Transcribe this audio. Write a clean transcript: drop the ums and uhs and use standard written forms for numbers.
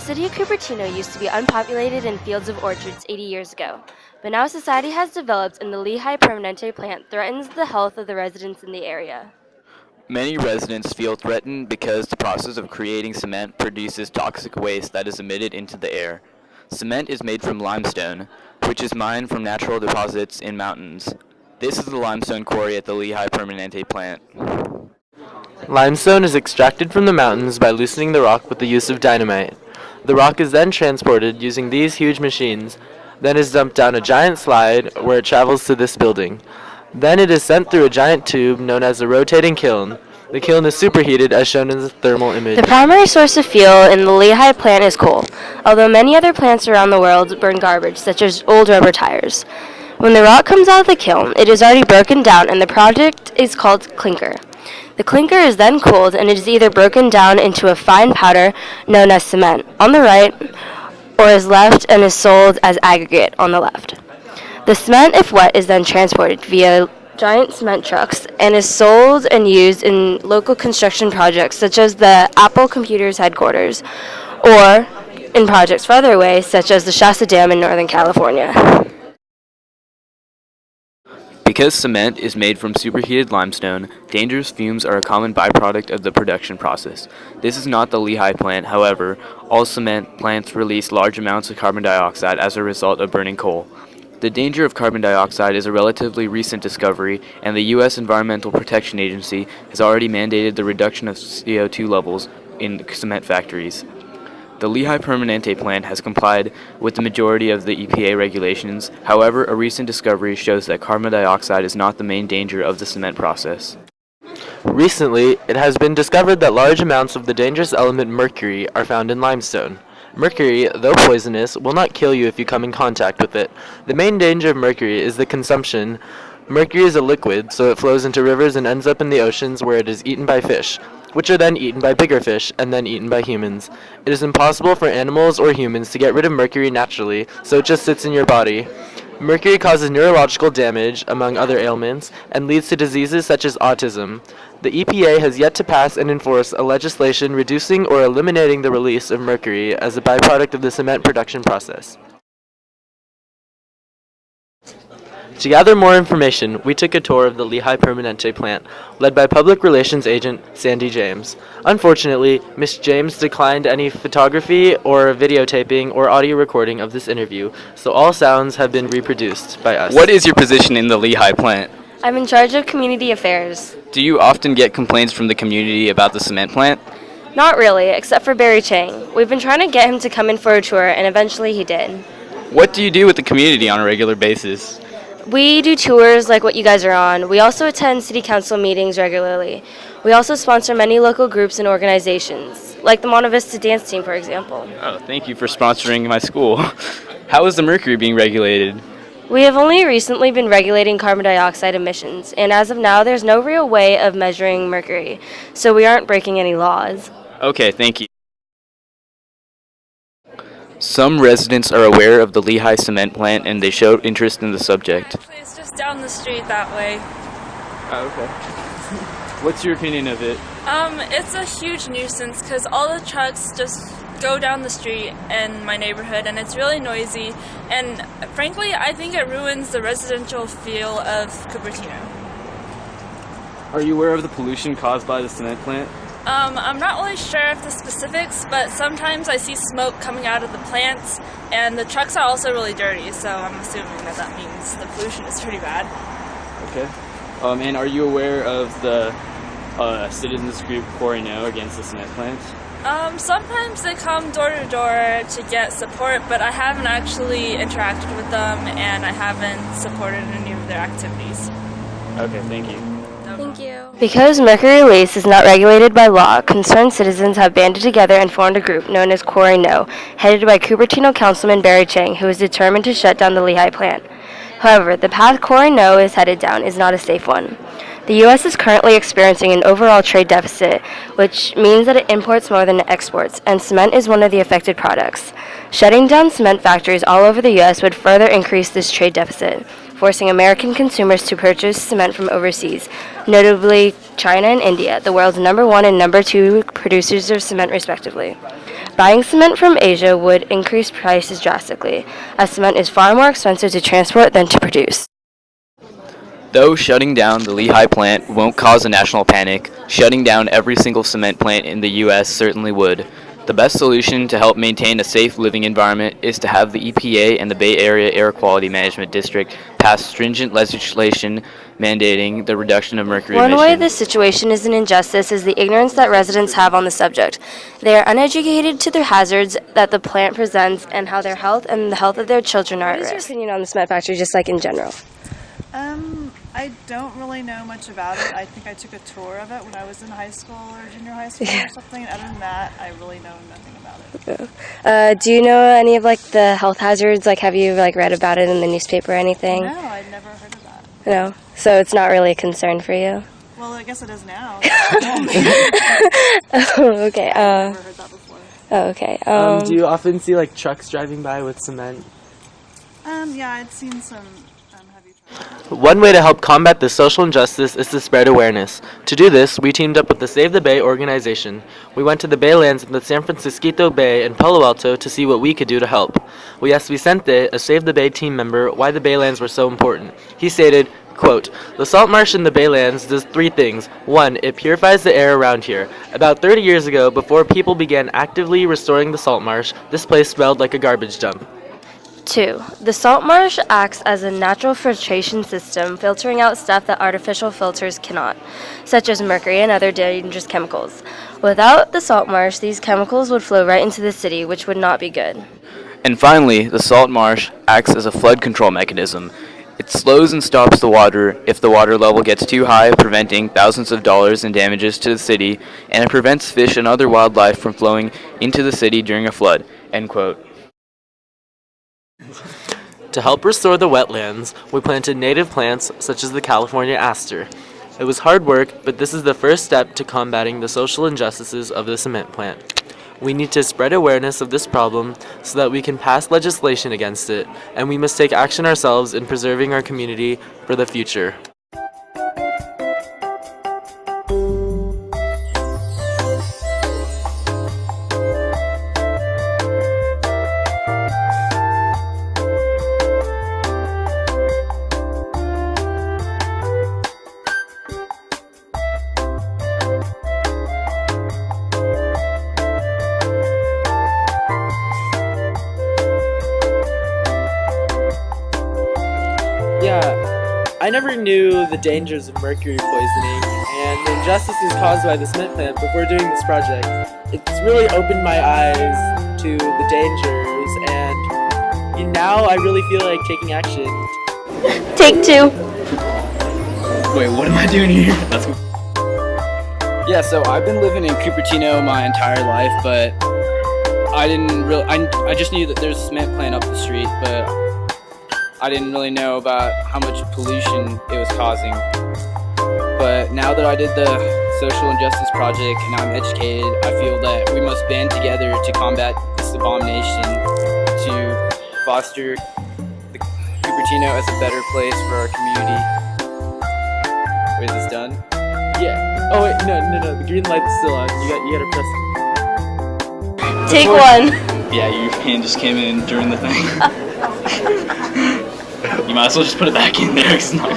city of Cupertino used to be unpopulated and fields of orchards 80 years ago, but now society has developed and the Lehigh Permanente plant threatens the health of the residents in the area. Many residents feel threatened because the process of creating cement produces toxic waste that is emitted into the air. Cement is made from limestone, which is mined from natural deposits in mountains. This is the limestone quarry at the Lehigh Permanente plant. Limestone is extracted from the mountains by loosening the rock with the use of dynamite. The rock is then transported using these huge machines, then is dumped down a giant slide where it travels to this building. Then it is sent through a giant tube known as a rotating kiln. The kiln is superheated as shown in the thermal image. The primary source of fuel in the Lehigh plant is coal, although many other plants around the world burn garbage, such as old rubber tires. When the rock comes out of the kiln, it is already broken down and the product is called clinker. The clinker is then cooled and it is either broken down into a fine powder known as cement on the right or is left and is sold as aggregate on the left. The cement, if wet, is then transported via giant cement trucks and is sold and used in local construction projects such as the Apple Computers headquarters or in projects farther away such as the Shasta Dam in Northern California. Because cement is made from superheated limestone, dangerous fumes are a common byproduct of the production process. This is not the Lehigh plant, however, all cement plants release large amounts of carbon dioxide as a result of burning coal. The danger of carbon dioxide is a relatively recent discovery, and the U.S. Environmental Protection Agency has already mandated the reduction of CO2 levels in cement factories. The Lehigh Permanente plant has complied with the majority of the EPA regulations. However, a recent discovery shows that carbon dioxide is not the main danger of the cement process. Recently, it has been discovered that large amounts of the dangerous element mercury are found in limestone. Mercury, though poisonous, will not kill you if you come in contact with it. The main danger of mercury is the consumption. Mercury is a liquid, so it flows into rivers and ends up in the oceans where it is eaten by fish, which are then eaten by bigger fish and then eaten by humans. It is impossible for animals or humans to get rid of mercury naturally, so it just sits in your body. Mercury causes neurological damage, among other ailments, and leads to diseases such as autism. The EPA has yet to pass and enforce a legislation reducing or eliminating the release of mercury as a byproduct of the cement production process. To gather more information, we took a tour of the Lehigh Permanente plant, led by Public Relations Agent Sandy James. Unfortunately, Ms. James declined any photography or videotaping or audio recording of this interview, so all sounds have been reproduced by us. What is your position in the Lehigh plant? I'm in charge of community affairs. Do you often get complaints from the community about the cement plant? Not really, except for Barry Chang. We've been trying to get him to come in for a tour, and eventually he did. What do you do with the community on a regular basis? We do tours like what you guys are on. We also attend city council meetings regularly. We also sponsor many local groups and organizations, like the Monta Vista dance team, for example. Oh, thank you for sponsoring my school. How is the mercury being regulated? We have only recently been regulating carbon dioxide emissions, and as of now, there's no real way of measuring mercury, so we aren't breaking any laws. Okay, thank you. Some residents are aware of the Lehigh cement plant and they showed interest in the subject. Actually, it's just down the street that way. Oh, okay. What's your opinion of it? It's a huge nuisance because all the trucks just go down the street in my neighborhood and it's really noisy, and frankly I think it ruins the residential feel of Cupertino. Are you aware of the pollution caused by the cement plant? I'm not really sure of the specifics, but sometimes I see smoke coming out of the plants, and the trucks are also really dirty, so I'm assuming that that means the pollution is pretty bad. Okay. And are you aware of the citizens group Quarry No against the cement plant? Sometimes they come door to door to get support, but I haven't actually interacted with them, and I haven't supported any of their activities. Okay, thank you. Thank you. Because mercury release is not regulated by law, concerned citizens have banded together and formed a group known as Quarry No, headed by Cupertino Councilman Barry Chang, who is determined to shut down the Lehigh plant. However, the path Quarry No is headed down is not a safe one. The U.S. is currently experiencing an overall trade deficit, which means that it imports more than it exports, and cement is one of the affected products. Shutting down cement factories all over the U.S. would further increase this trade deficit, forcing American consumers to purchase cement from overseas, notably China and India, the world's number 1 and number 2 producers of cement respectively. Buying cement from Asia would increase prices drastically, as cement is far more expensive to transport than to produce. Though shutting down the Lehigh plant won't cause a national panic, shutting down every single cement plant in the U.S. certainly would. The best solution to help maintain a safe living environment is to have the EPA and the Bay Area Air Quality Management District pass stringent legislation mandating the reduction of mercury One emissions. way this situation is an injustice is the ignorance that residents have on the subject. They are uneducated to the hazards that the plant presents and how their health and the health of their children are at risk. What is your opinion on the cement factory, just like in general? I don't really know much about it. I think I took a tour of it when I was in high school or junior high school or something. Other than that, I really know nothing about it. Do you know any of the health hazards? Have you read about it in the newspaper or anything? No, I'd never heard of that. No, so it's not really a concern for you. Well, I guess it is now. Oh, okay. I've never heard that before. Oh, okay. Do you often see trucks driving by with cement? Yeah, I'd seen some heavy trucks. One way to help combat this social injustice is to spread awareness. To do this, we teamed up with the Save the Bay organization. We went to the Baylands in the San Francisco Bay and Palo Alto to see what we could do to help. We asked Vicente, a Save the Bay team member, why the Baylands were so important. He stated, quote, "The salt marsh in the Baylands does three things. One, it purifies the air around here. About 30 years ago, before people began actively restoring the salt marsh, this place smelled like a garbage dump. 2. The salt marsh acts as a natural filtration system, filtering out stuff that artificial filters cannot, such as mercury and other dangerous chemicals. Without the salt marsh, these chemicals would flow right into the city, which would not be good. And finally, the salt marsh acts as a flood control mechanism. It slows and stops the water if the water level gets too high, preventing thousands of dollars in damages to the city, and it prevents fish and other wildlife from flowing into the city during a flood." End quote. To help restore the wetlands, we planted native plants such as the California aster. It was hard work, but this is the first step to combating the social injustices of the cement plant. We need to spread awareness of this problem so that we can pass legislation against it, and we must take action ourselves in preserving our community for the future. Yeah, I never knew the dangers of mercury poisoning and the injustices caused by the cement plant before doing this project. It's really opened my eyes to the dangers, and now I really feel like taking action. Take 2. Wait, what am I doing here? That's Yeah, so I've been living in Cupertino my entire life, but I just knew that there's a cement plant up the street, but I didn't really know about how much pollution it was causing. But now that I did the social injustice project and now I'm educated, I feel that we must band together to combat this abomination, to foster the Cupertino as a better place for our community. Wait, is this done? Yeah. Oh wait, no. The green light's still on. You gotta press. Take 1. Yeah, your hand just came in during the thing. You might as well just put it back in there. It's not